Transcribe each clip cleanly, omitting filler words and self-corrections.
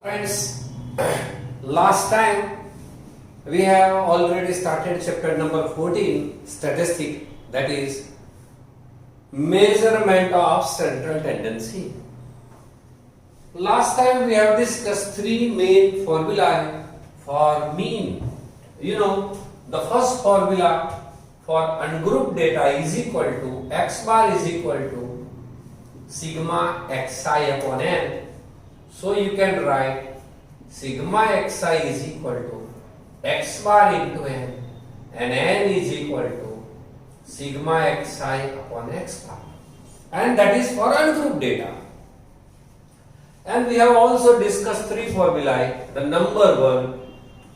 Friends, last time we have already started chapter number 14, statistic, that is measurement of central tendency. Last time we have discussed three main formulae for mean. You know, the first formula for ungrouped data is equal to x bar is equal to sigma xi upon n. So you can write sigma xi is equal to x bar into n and n is equal to sigma xi upon x bar, and that is for ungrouped data. And we have also discussed three formulae. The number one,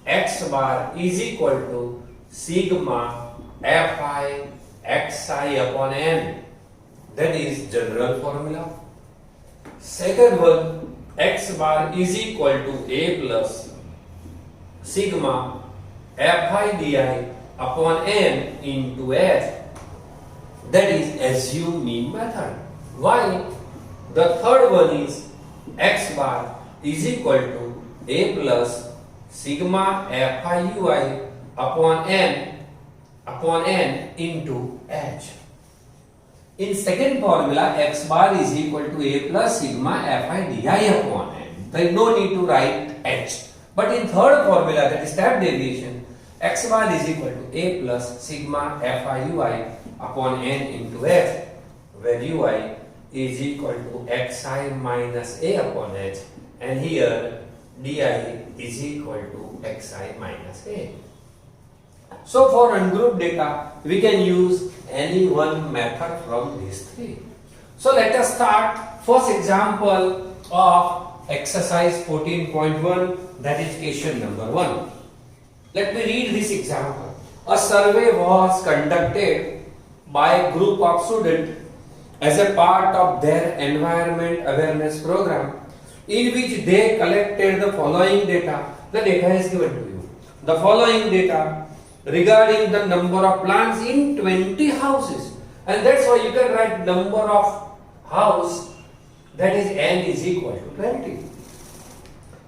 x bar is equal to sigma fi xi upon n, that is general formula. Second one, x bar is equal to a plus sigma fi di upon n into h, that is assume mean method. While the third one is x bar is equal to a plus sigma fi ui upon n into h. In second formula, x bar is equal to a plus sigma fi di upon n. There is no need to write h. But in third formula, that is step deviation, x bar is equal to a plus sigma fi ui upon n into h, where ui is equal to xi minus a upon h, and here di is equal to xi minus a. So for ungrouped data, we can use any one method from these three. So let us start first example of exercise 14.1, that is question number 1. Let me read this example. A survey was conducted by a group of students as a part of their environment awareness program, in which they collected the following data. The data is given to you. The following data regarding the number of plants in 20 houses, and that's why you can write number of house, that is n is equal to 20.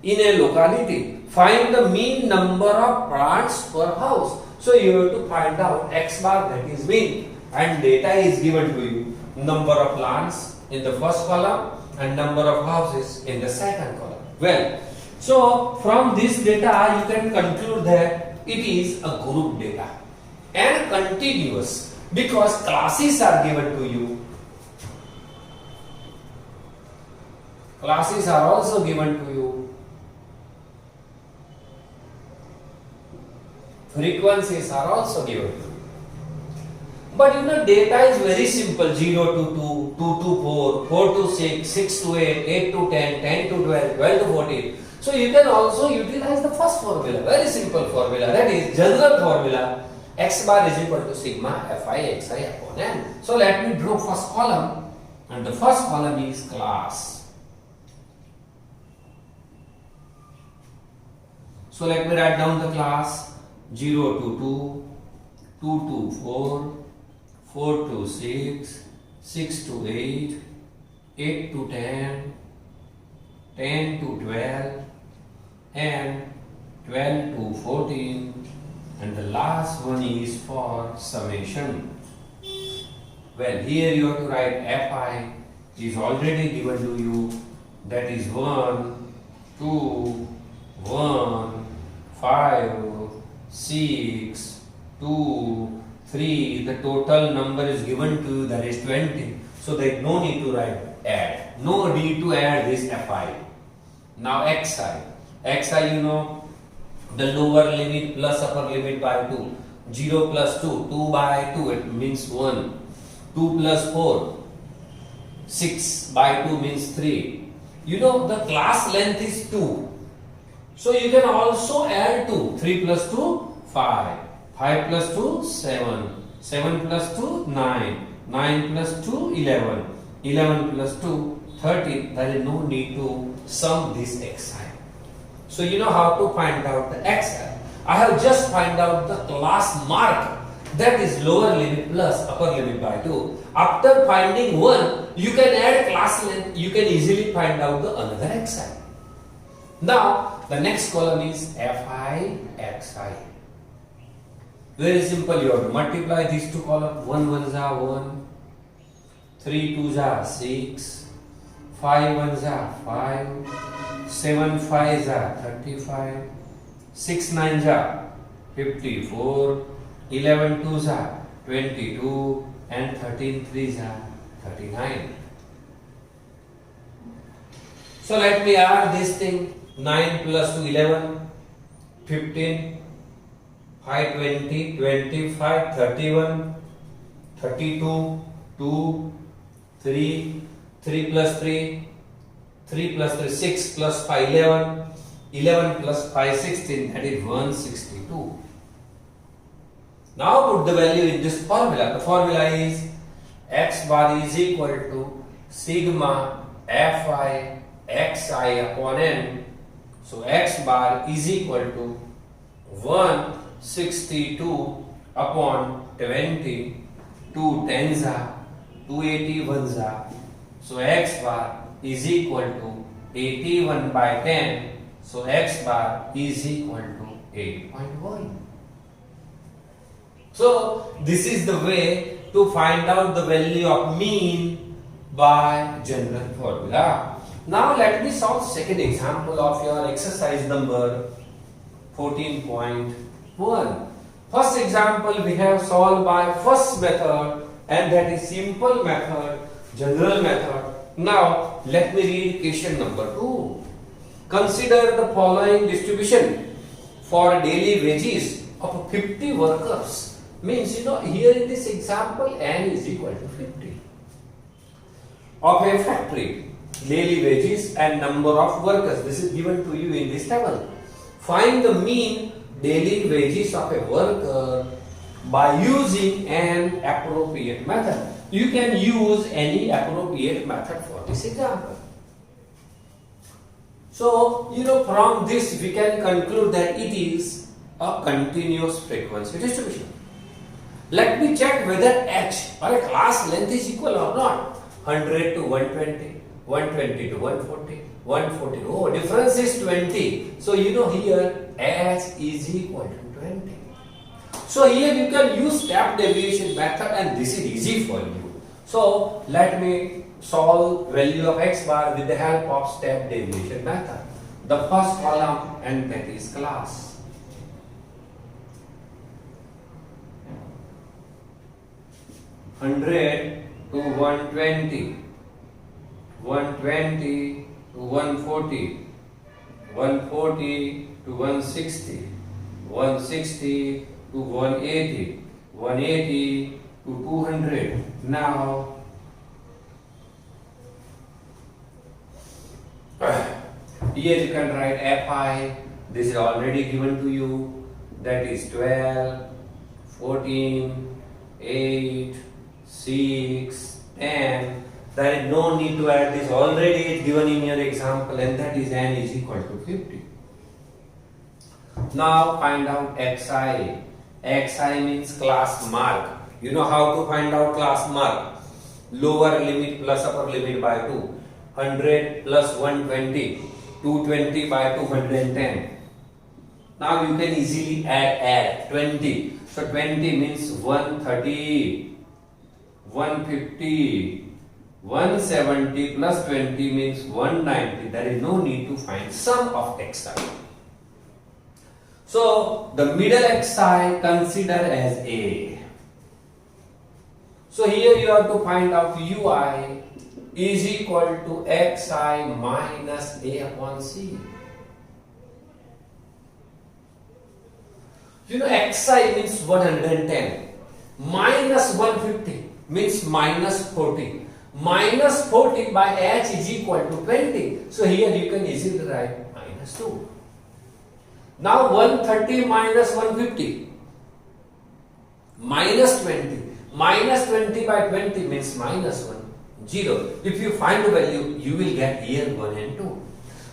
In a locality, find the mean number of plants per house. So you have to find out x bar, that is mean, and data is given to you. Number of plants in the first column and number of houses in the second column. Well, so from this data you can conclude that it is a group data and continuous, because classes are given to you. Classes are also given to you. Frequencies are also given to you. But you know, data is very simple: 0 to 2, 2 to 4, 4 to 6, 6 to 8, 8 to 10, 10 to 12, 12 to 14. So you can also utilize the first formula, very simple formula, that is general formula, x bar is equal to sigma fi xi upon n. So let me draw first column, and the first column is class. So let me write down the class: 0 to 2, 2 to 4, 4 to 6, 6 to 8, 8 to 10, 10 to 12, and 12 to 14, and the last one is for summation. Well, here you have to write fi is already given to you, that is 1, 2, 1, 5, 6, 2, 3. The total number is given to you, that is 20. So there is no need to write add. No need to add this fi. Now xi. Xi, you know, the lower limit plus upper limit by 2. 0 plus 2, 2 by 2, it means 1. 2 plus 4, 6 by 2 means 3. You know, the class length is 2. So you can also add 2. 3 plus 2, 5. 5 plus 2, 7. 7 plus 2, 9. 9 plus 2, 11. 11 plus 2, 13. There is no need to sum this xi. So you know how to find out the xi. I have just find out the class mark, that is lower limit plus upper limit by 2. After finding one, you can add class length, you can easily find out the another xi. Now the next column is Fi Xi. Very simple, you have to multiply these two columns. 1 1s are 1, 3 2s are 6, 5 1s are 5, 7 5s are 35, 6 9s are 54, 11 2s are 22, and 13 3s are 39. So let me add this thing. 9 plus 2 11, 15, 5 20, 25, 31, 32, 2, 3, 3 plus 3, 3 plus 3, 6 plus 5 11, 11 plus 5 16, that is 162. Now put the value in this formula. The formula is x bar is equal to sigma Fi Xi upon n. So x bar is equal to 162 upon 20, 2 tens are 281s are. So x bar is equal to 81 by 10. So x bar is equal to 8.1. So this is the way to find out the value of mean by general formula. Now let me solve second example of your exercise number 14.1. First example we have solved by first method, and that is simple method, general method. Now let me read question number 2. Consider the following distribution for daily wages of 50 workers. Means, here in this example n is equal to 50. Of a factory, daily wages and number of workers. This is given to you in this table. Find the mean daily wages of a worker by using an appropriate method. You can use any appropriate method for this example. So, from this we can conclude that it is a continuous frequency distribution. Let me check whether h or a class length is equal or not. 100 to 120, 120 to 140, 140. Oh, difference is 20. So here h is equal to 20. So here you can use step deviation method, and this is easy for you. So let me solve value of x bar with the help of step deviation method. The first column, and that is class. 100 to 120, 120 to 140, 140 to 160, 160 to 180, 180 to 200. Now, here you can write Fi. This is already given to you. That is 12, 14, 8, 6, 10. There is no need to add this. Already it's given in your example, and that is n is equal to 50. Now find out xi. Xi means class mark. You know how to find out class mark? Lower limit plus upper limit by 2. 100 plus 120. 220 by 210. Now you can easily add 20. So 20 means 130. 150, 170 plus 20 means 190. There is no need to find sum of xi. So the middle xi consider as a. So here you have to find out ui is equal to xi minus a upon c. Xi means 110 minus 150 means minus 40. Minus 40 by h is equal to 20. So here you can easily write minus 2. Now 130 minus 150 minus 20. Minus 20 by 20 means minus 1. 0. If you find the value, you will get here 1 and 2.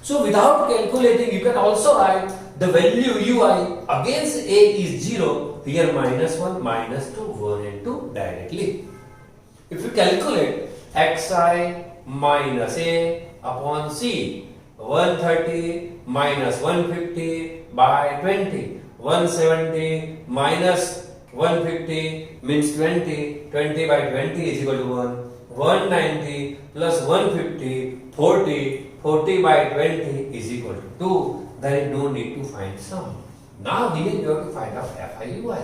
So without calculating, you can also write the value ui against a is 0. Here minus 1, minus 2, 1 and 2 directly. If you calculate xi minus a upon c, 130 minus 150 by 20. 170 minus 150 means 20. 20 by 20 is equal to 1. 190 plus 150, 40. 40 by 20 is equal to 2. There is no need to find sum. Now here you have to find out Fi, Ui.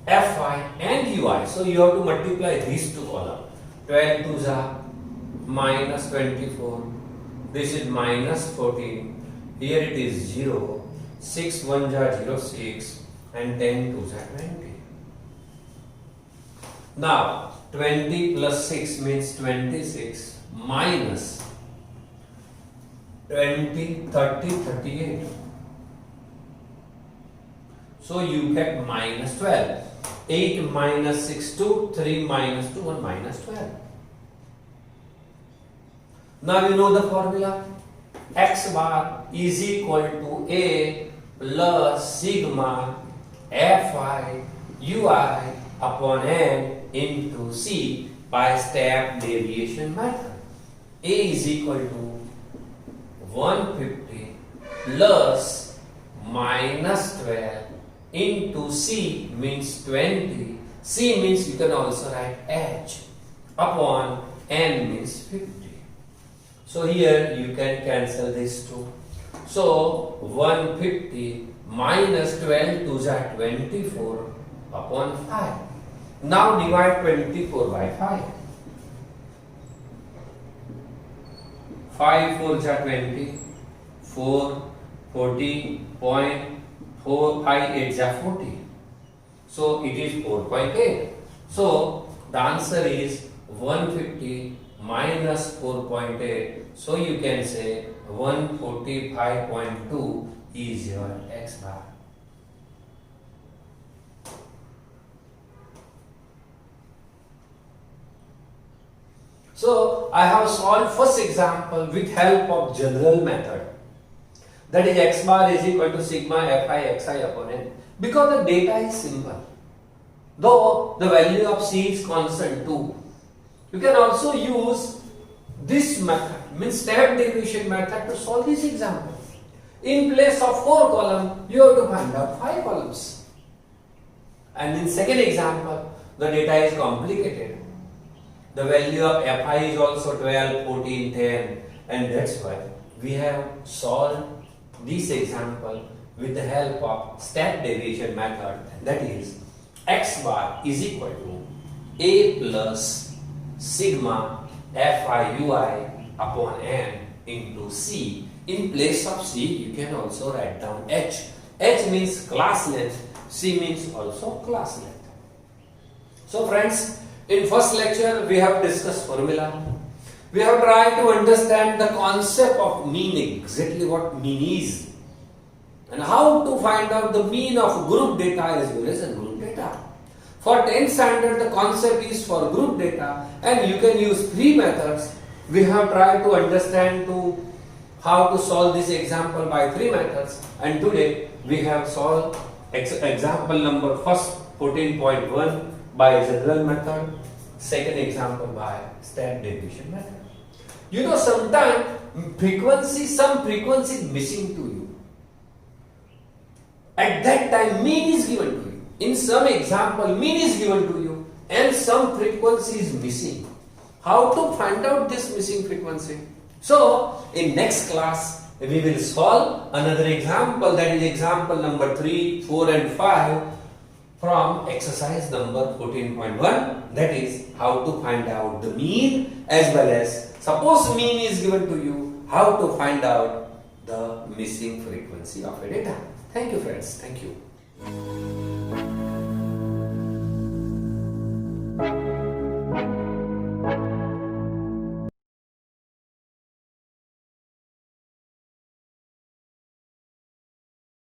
Fi and Ui. So you have to multiply these two columns. 12 2s are minus 24. This is minus 14. Here it is 0. 6 1s are 0, 6. And 10 2s are 20. Now 20 plus 6 means 26 minus 20, 30, 38. So you get minus 12. 8 minus 6, 2, 3 minus 2, 1 minus 12. Now you know the formula. X bar is equal to A plus sigma Fi Ui upon N into C by step deviation method. A is equal to 150 plus minus 12 into C means 20. C means you can also write H upon N means 50. So here you can cancel these two. So 150 minus 12 2s are 24 upon 5. Now divide 24 by 5. 5 4s are 20. 4 40.4 5 8s are 40. So it is 4.8. So the answer is 150 minus 4.8. So you can say 145.2 is your X bar. So I have solved first example with help of general method. That is X bar is equal to sigma Fi Xi upon N. Because the data is simple. Though the value of C is constant 2. You can also use this method, means step deviation method, to solve this example. In place of 4 columns, you have to find out 5 columns. And in second example, the data is complicated. The value of Fi is also 12, 14, 10, and that's why we have solved this example with the help of step deviation method. That is, X bar is equal to A plus sigma Fi Ui upon N into C. In place of C, you can also write down H. H means class length, C means also class length. So friends, in first lecture we have discussed formula. We have tried to understand the concept of mean, exactly what mean is, and how to find out the mean of group data as well as ungroup data. For 10th standard, the concept is for group data, and you can use 3 methods. We have tried to understand how to solve this example by 3 methods, and today we have solved example number first 14.1 by general method, second example by step deviation method. You know, sometimes some frequency is missing to you. At that time, mean is given to you. In some example, mean is given to you and some frequency is missing. How to find out this missing frequency? So, in next class, we will solve another example, that is example number 3, 4 and 5 from exercise number 14.1, that is how to find out the mean, as well as suppose mean is given to you, how to find out the missing frequency of a data. Thank you friends, thank you.